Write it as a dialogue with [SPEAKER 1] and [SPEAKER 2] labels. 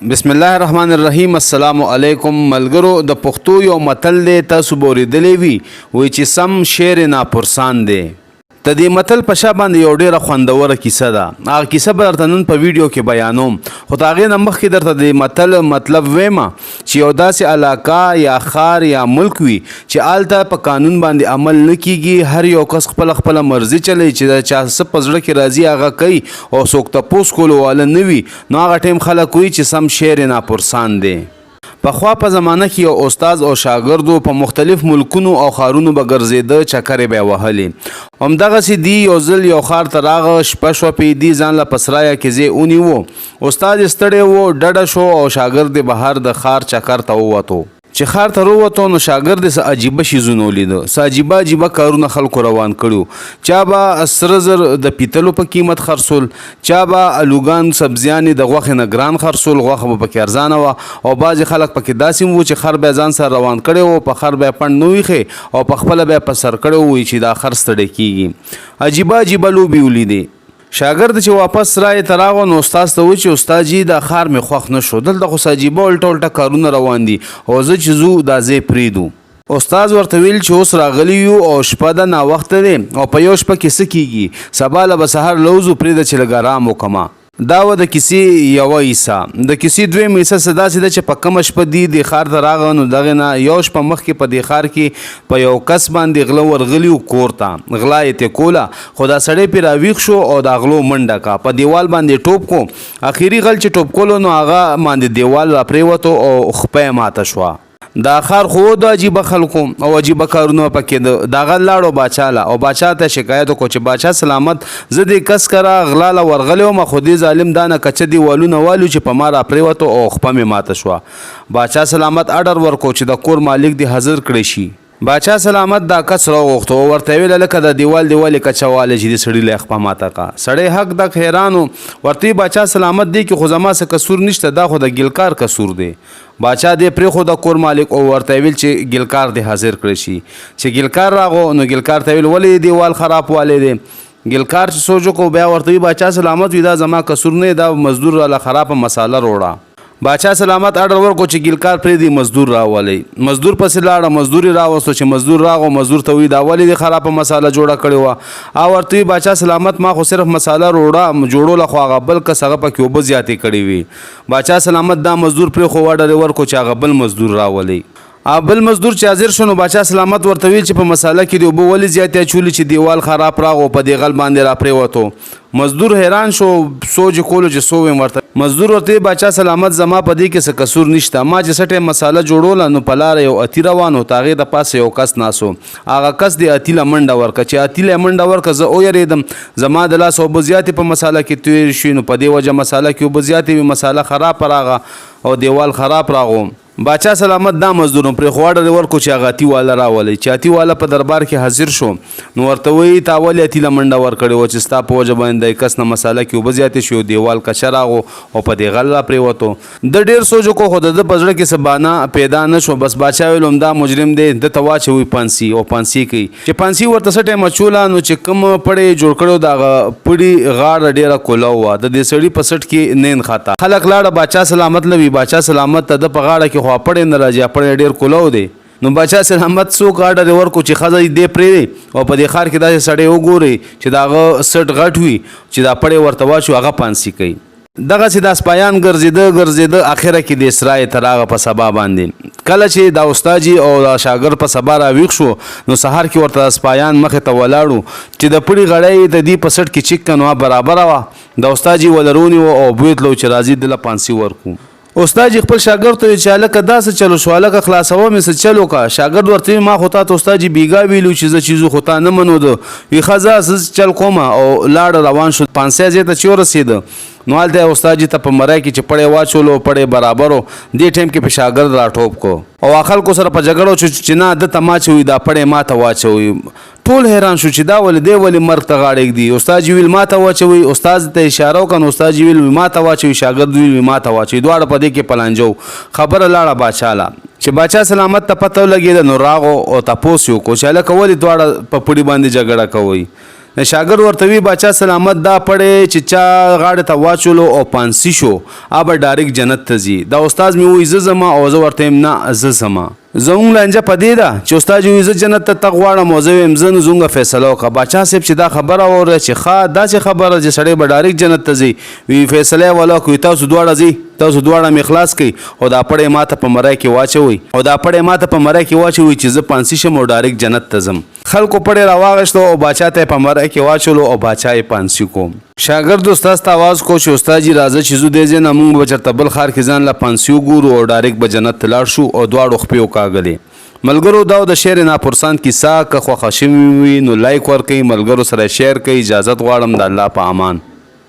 [SPEAKER 1] بسم الله الرحمن الرحیم. السلام علیکم ملګرو. د پښتو یو متل دی، تاسو به اورېدلی وي، وایي چې سم شعر ناپرسان دی. د دې متل په شا باندې یو ډېره خوندوره کیسه ده. هغه کیسه به درته نن په ویډیو کې بیانوم، خو د هغې نه مخکې درته د متل مطلب وایم چې یو داسې علاقه یا ښار یا ملک وي چې هلته په قانون باندې عمل نه کیږي. هر یو کس خپله مرضي چلی چې د چا څه په زړه کې راځي هغه کوي او څوک تپوس کولو والا نه وي. نو هغه ټایم خلک وایي چې سم شعر ناپرسان دی. پخوا په زمانه کې یو استاد او شاګردو په مختلف ملکونو او ښارونو به ګرځېده، چکرې به یې وهلې. همدغسې دی یو ځل یو ښار ته راغه، شپه شوه پې دی ځان له په سرایه کې ځای ونیو. استاد یې ستړی و، ډډه شو او شاګرد یې بهر د ښار چکر ته ووتو. چې ښار ته راووتو نو شاګرد یې څه عجیبه شیزونه ولیده، څه عجیبه کارونه خلکو روان کړي. چا به سره زر د پیتلو په قیمت خرڅول، چا به الوګان سبزیانې د غوښې نه ګران خرڅول، غوښه به پکې ارزانه وه. او بعضې خلک پکې داسې وو چې خر به یې ځان سره روان کړی و، په خر به یې پڼډ نه ویښې او په خپله به یې په سر کړی وي چې دا خر ستړی کېږي. عجیبه لوبې ولیدې. شاګرد چې واپس رای ته راغو نو استاد ته و چې استاد جي دا ښار مې خوښ نه شو، دلته خو عجیبه الټه کارونه روان دي او زه چې ځو دا ځای پرېږدو. استاد ورته ویل چې اوس راغلی یو او شپه ده، ناوخته دی او په یو شپه کې څه کېږي، سبا له به سهار لوځو، پرېږده چې لږ ارام وکړمه. دا و د کیسې یوه حصه. د کیسې دویم حصه څه داسې ده چې په کومه شپه دی دې ښار ته راغه نو دغې نه یو شپه مخکې په دې ښار کې په یو کس باندې غله ورغلي وو کور ته. غلا یې ترې کوله خو دا سړی پرې راویښ شو او د غلو منډه کا، په دیوال باندې ټوپ کو. اخري غل چې ټوپ کولو نو هغه باندې دیوال را پرېوتو او خپه یې ماته شوه. دا ښار خو د عجیبه خلکو او عجیبه کارونه پکې ده. دا غل لاړو باچا له او باچا ته شکایت وکړو چې باچا سلامت، زه دې کس کره غلا له ورغلی وم، خو دې ظالم دا نه کچه دیوالونه والو چې په ما را پرېوتو او خپه مې ماته شوه. باچا سلامت اډر ورکړو چې د کور مالک دې حاضر کړی شي. باچا سلامت دا کس راوغوښتو او ورته ویل لکه د دیوالې کچه والی چې دې سړي له خپه ماته کا. سړی حق دک حیران و، ورته باچا سلامت دی کې خو زما څه قصور نشته، دا خو د ګلکار قصور دی. باچا دې پرېښود د کور مالک او ورته ویل چې ګلکار دې حاضر کړی شي. چې ګلکار راغو نو ګلکار ته ویل ولې دیوال خراب والی دی. ګلکار چې سوچ وکړو بیا ورته وی باچا سلامت وي دا زما قصور نه، دا مزدور له خرابه مساله روړه. باچا سلامت اډر ورکړو چې ګلکار پرېږدي مزدور راولئ. مزدور پسې لاړه، مزدور یې راوستو. چې مزدور راغو مزدور ته وایي دا ولې دې خرابه مساله جوړه کړې وه. او ورته وایي باچا سلامت ما خو صرف مساله روړه جوړوله، خو هغه بل کس هغه پکې اوبه زیاتې کړې وي. باچا سلامت دا مزدور پرېښو، اډر یې ورکړو چې هغه بل مزدور راولئ. بل مزدور چې حاضر شو نو باچا سلامت ورته ویل چې په مساله کې د اوبه ولې زیاتې اچولې چې دیوال خراب راغو په دې غل باندې را پرېوتو. مزدور حیران شو، سوچ یې کولو چې څه ویم ورته. مزدور ورته باچا سلامت زما په دې کې څه قصور نشته، ما چې څه ټایم مساله جوړوله نو په لاره یو اتی روان و، د هغې د پاسه یو کس ناسو. هغه کس د اتي له منډه ورکړه. چې اتي له منډه ورکړه زه ویرېدم زما د لاس اوبه زیاتې په مساله کې تېر شوي، نو په دې وجه مساله کې اوبه زیاتې وي، مساله خراب راغه او دیوال خراب راغو. باچا سلامت دا مزدور پرېښو، اډر یې ورکړو چې هغه اتي والا راولئ. چې اتي والا په دربار کې حاضر شو نو ورته وایي تا ولې اتي له منډه ورکړې وه چې ستا په وجه باندې د کس نه مساله کې اوبه زیاتې شوي، دیوال کچه راغو او په دې غل را پرېوتو. د ډېر سوچ وکړو خو د ده په زړه کې څه بهانه پیدا نه شو. بس باچا ویل همدا مجرم دی، ده ته واچوئ پانسي او پانسي کوي. چې پانسي ورته څه ټایم اچوله نو چې کوم پړی جوړ کړی و د هغه پړي غاړه ډېره کوله وه، د دې سړي په سټ کې نه نښته. خلک لاړه باچا سلامت له وي. باچا سلامت ته ده په غاړه کې خو پړی نه راځي، پړی ډېر کولاو دی. نو باچا سلامت څوک اډر یې ورکړو چې ښځه دې پرېږدي او په دې ښار کې داسې سړی وګورئ چې د هغه سټ غټ وي چې دا پړی ورته واچو هغه پانسي کوي. دغسې دا سپایان ګرځېده اخره کې د اسرای ته راغه په سبا باندې. کله چې دا استاد جي او دا شاګرد په سبا راویښ شو نو سهار کې ورته سپایان مخې ته ولاړو چې د پړي غړی د دې په سټ کې چیک کنو برابره وه. د استاد جي ولرونی و او بوتلو چې راځي دله پانسي ورکو. استاد جي خپل شاګرد ته چې هلکه دا څه چلو شو، هلکه خلاصوه مې څه چل وکړه. شاګرد ورته وایي ما خو تا ته استاد جي بیګا ویلو چې زه چې ځو خو تا نه منو ده. وي ښه ځه زه چل کومه او لاړه روان شو. پانسۍ ځای ته چې ورسېده نو هلته یې استاد جي ته په مرۍ کې چې پړی واچولو پړی برابر و. دې ټایم کې په شاګرد راټوپ کو او خلکو سره په جګړه شو چې نه ده ته ما اچوي دا پړی ما ته واچوي. ټول حیران شو چې دا ولې دی ولې مرګ ته غاړه ږدي. استاد جي ویل ما ته واچوي، استاد ته اشاره وکړه نو استاد جي ویل ما ته واچوي، شاګرد ویل ما ته واچوي. دواړه په دې کې پلانجو. خبره لاړه باچا له چې باچا سلامت ته پته ولګېده نو راغو او تپوس یې وکړو چې هلکه ولې دواړه په پړي باندې جګړه کوئ. شاګرد ورته وی باچا سلامت دا پړې چې چا غاړه ته واچولو او پانسی شو اب ډایرک جنت ته ځي. دا استاد می وې زما او زه ورته نه زما زمونږ لانجه پدې ده چې استاد یو عزت جنت ته تغواړه موزه امزن زونګه فیصله وکړه. باچا صاحب چې دا خبره اوره چې ښه دا چې خبره چې سړی به ډایرک جنت ته ځي وی فیصله ولا کوي تاسو دواړه ځي تاسو دواړه می خلاص کړئ او دا پړې ماته په مرای کې واچوي او دا پړې ماته په مرای کې واچوي چې زه پانسی شم او ډایرک جنت ته ځم. خلکو پړې راواغشتو او باچا ته په مرای کې واچولو او باچا یې پانسی کوم. شاګرد استاد ته आवाज کو چې استاد جی راځه چې زو دې نه مونږ بچرته بل خار کې ځان لا پانسیو ګورو او ډایرک به جنت ته لاړ شو او دواړو خپیو کاغلې. ملګرو دا د شعر ناپرسان کیسه که خوښه شوي وي نو لایک ورکړئ، ملګرو سره شیر کړئ. اجازت غواړم د الله په امان.